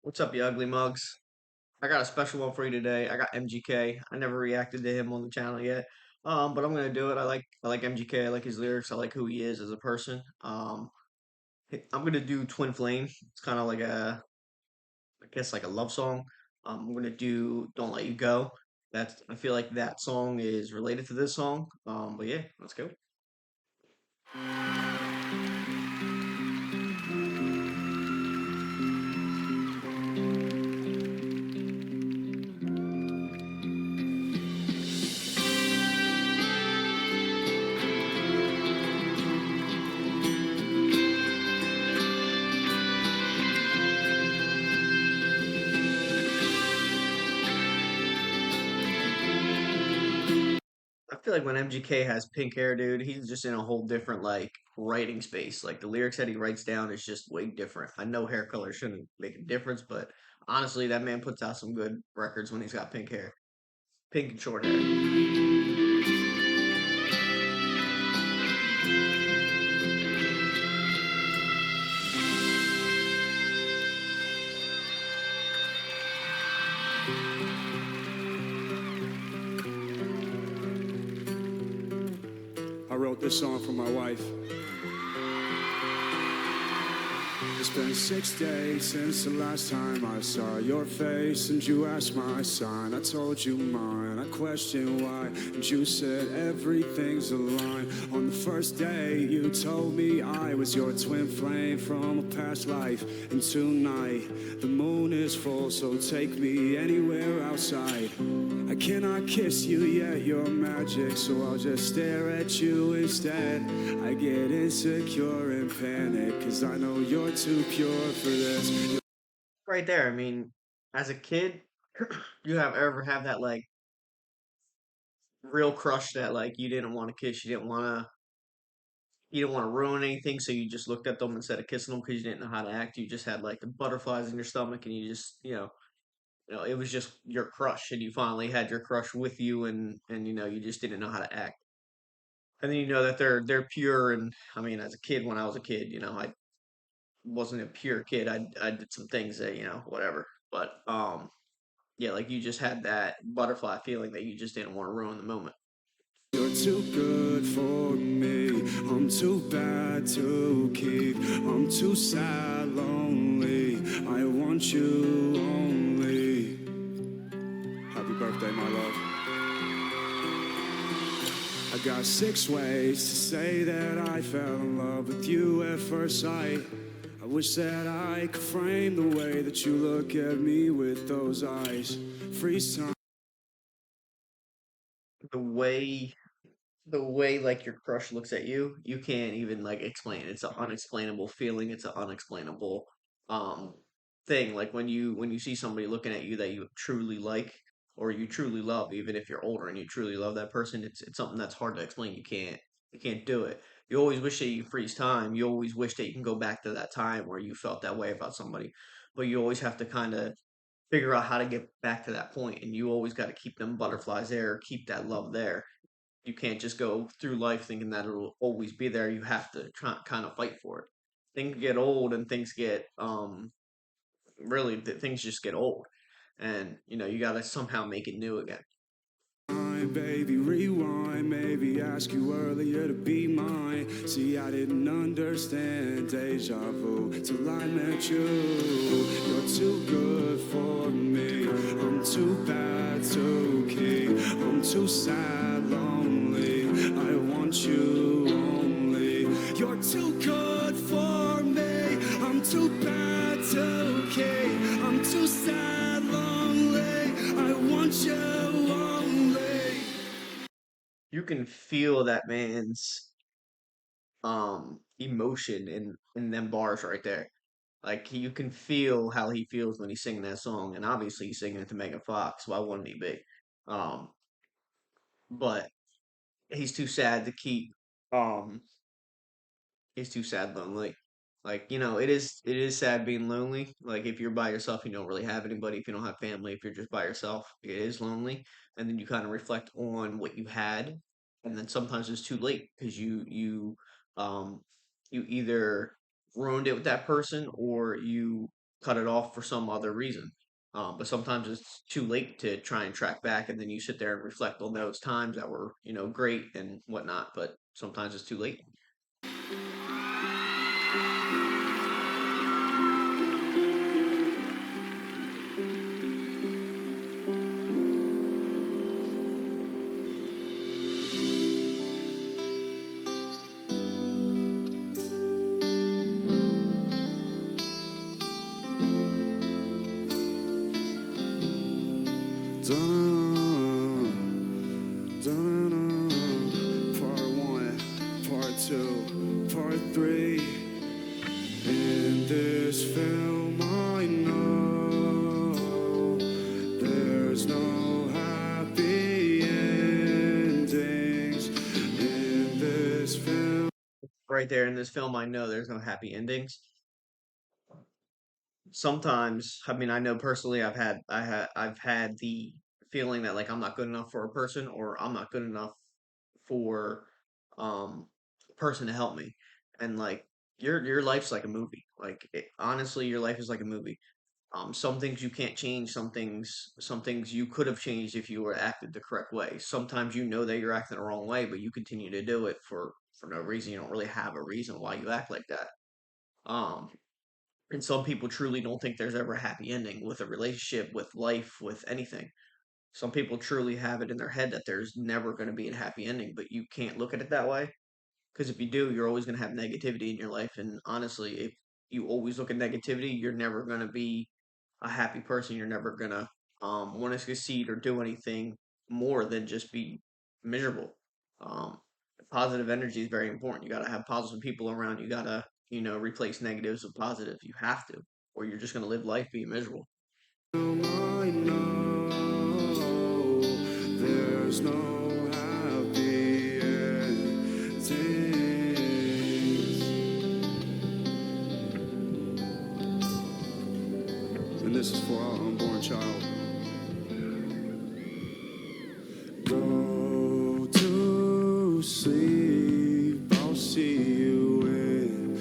What's up, you ugly mugs? I got a special one for you today. I got MGK. I never reacted to him on the channel yet. But I'm gonna do it. I like MGK. I like his lyrics. I like who he is as a person. I'm gonna do Twin Flame. It's kind of like I guess like a love song. I'm gonna do Don't Let You Go. I feel like that song is related to this song. But yeah, let's go. I feel like when MGK has pink hair, dude, he's just in a whole different like writing space. Like the lyrics that he writes down is just way different. I know hair color shouldn't make a difference, but honestly, that man puts out some good records when he's got pink hair, pink and short hair. I wrote this song for my wife. It's been 6 days since the last time I saw your face, and you asked my sign. I told you mine. I questioned why, and you said everything's aligned. On the first day, you told me I was your twin flame from a past life. And tonight, the moon is full, so take me anywhere outside. I cannot kiss you yet, you're magic, so I'll just stare at you instead. I get insecure and panic, cause I know you're too pure for this. Right there. I mean, as a kid, you have ever have that like real crush that like you didn't want to kiss, you didn't want to ruin anything, so you just looked at them instead of kissing them because you didn't know how to act. You just had like the butterflies in your stomach, and you just it was just your crush, and you finally had your crush with you, and you just didn't know how to act. And then you know that they're pure. And I mean, as a kid, when I was a kid, I wasn't a pure kid. I did some things that whatever. But yeah, like you just had that butterfly feeling that you just didn't want to ruin the moment. You're too good for me, I'm too bad to keep. I'm too sad, lonely, I want you only. Happy birthday, my love. I got 6 ways to say that I fell in love with you at first sight. I wish that I could frame the way that you look at me with those eyes. Freeze time. The way the way like your crush looks at you, you can't even like explain it. It's an unexplainable feeling. It's an unexplainable um thing. Like when you see somebody looking at you that you truly like or you truly love, even if you're older and you truly love that person, it's something that's hard to explain. You can't do it. You always wish that you freeze time. You always wish that you can go back to that time where you felt that way about somebody. But you always have to kind of figure out how to get back to that point, and you always got to keep them butterflies there, keep that love there. You can't just go through life thinking that it'll always be there. You have to try kind of fight for it. Things get old, and things get really things just get old, and you got to somehow make it new again. Baby, rewind, maybe ask you earlier to be mine. See, I didn't understand deja vu till I met you. You're too good for me, I'm too bad to keep. I'm too sad, lonely, I want you only. You're too good for me, I'm too bad to keep. I'm too sad, lonely, I want you only. You can feel that man's emotion in them bars right there. Like you can feel how he feels when he's singing that song, and obviously he's singing it to Megan Fox. Why wouldn't he be? Um, but he's too sad to keep. Um, he's too sad lonely. Like it is sad being lonely. Like if you're by yourself, you don't really have anybody. If you don't have family, if you're just by yourself, it is lonely. And then you kind of reflect on what you had, and then sometimes it's too late because um you either ruined it with that person, or cut it off for some other reason. But sometimes it's too late to try and track back, and then you sit there and reflect on those times that were, great and whatnot. But sometimes it's too late. Part one, part two, part three. In this film, I know there's no happy endings. In this film. Right there in this film, I know there's no happy endings. Sometimes, I mean, I know personally, I've had the feeling that like I'm not good enough for a person, or I'm not good enough for a person to help me. And like your life's like a movie. Like honestly, your life is like a movie. Some things you can't change. Some things you could have changed if you were acted the correct way. Sometimes you know that you're acting the wrong way, but you continue to do it for no reason. You don't really have a reason why you act like that. Um, and some people truly don't think there's ever a happy ending with a relationship, with life, with anything. Some people truly have it in their head that there's never going to be a happy ending, but you can't look at it that way. Because if you do, you're always going to have negativity in your life. And honestly, if you always look at negativity, you're never going to be a happy person. You're never going to want to succeed or do anything more than just be miserable. Um, Positive energy is very important. You got to have positive people around. You got to, replace negatives with positives. You have to, or you're just going to live life being miserable. I know there's no happy endings. And this is for our unborn child. Go to sleep, I'll see you in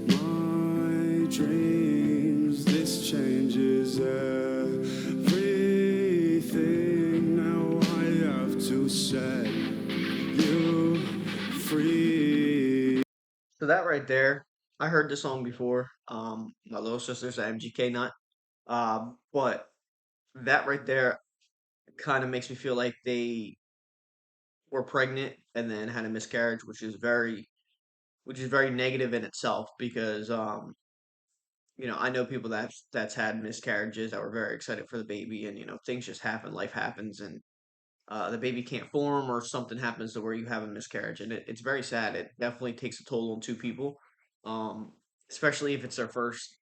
my dreams. This changes everything. Now I have to set you free. So that right there, I heard the song before. My little sister's an MGK nut. But that right there kind of makes me feel like they were pregnant and then had a miscarriage, which is very negative in itself because I know people that's had miscarriages that were very excited for the baby, and things just happen, life happens, and the baby can't form or something happens to where you have a miscarriage, and it's very sad. It definitely takes a toll on two people, um, especially if it's their first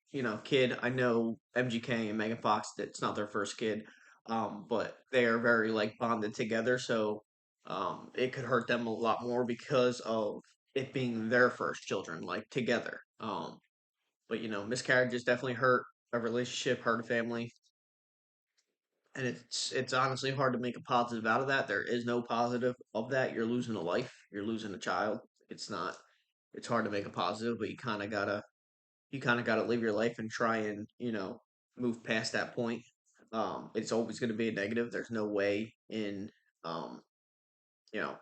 kid. I know MGK and Megan Fox, that's not their first kid, but they are very like bonded together, so it could hurt them a lot more because of it being their first children, like together. But miscarriages definitely hurt a relationship, hurt a family, and it's honestly hard to make a positive out of that. There is no positive of that. You're losing a life, you're losing a child. It's not. It's hard to make a positive, but you kind of gotta live your life and try and move past that point. It's always going to be a negative. There's no way in um, you know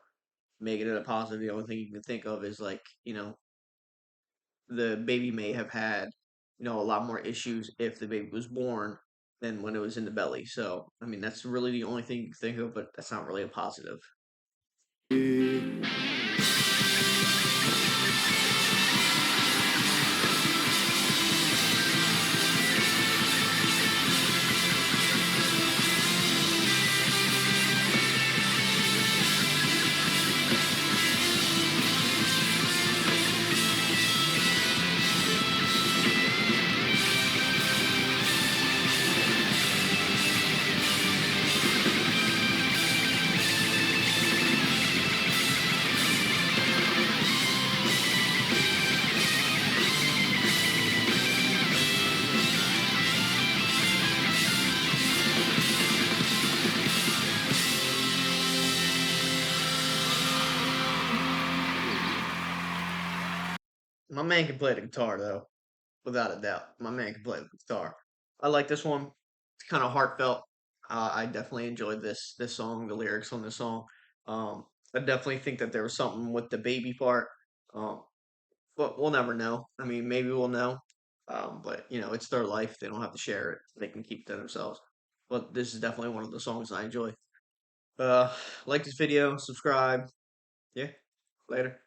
making it a positive. The only thing you can think of is like the baby may have had, a lot more issues if the baby was born than when it was in the belly. So, I mean, that's really the only thing you can think of, but that's not really a positive. My man can play the guitar though. without a doubt. My man can play the guitar. I like this one. It's kind of heartfelt. I definitely enjoyed this song, the lyrics on this song. Um, I definitely think that there was something with the baby part. Um, but we'll never know. I mean, maybe we'll know. But it's their life. They don't have to share it. They can keep it to themselves. But this is definitely one of the songs I enjoy. Uh, like this video, subscribe. Yeah, later.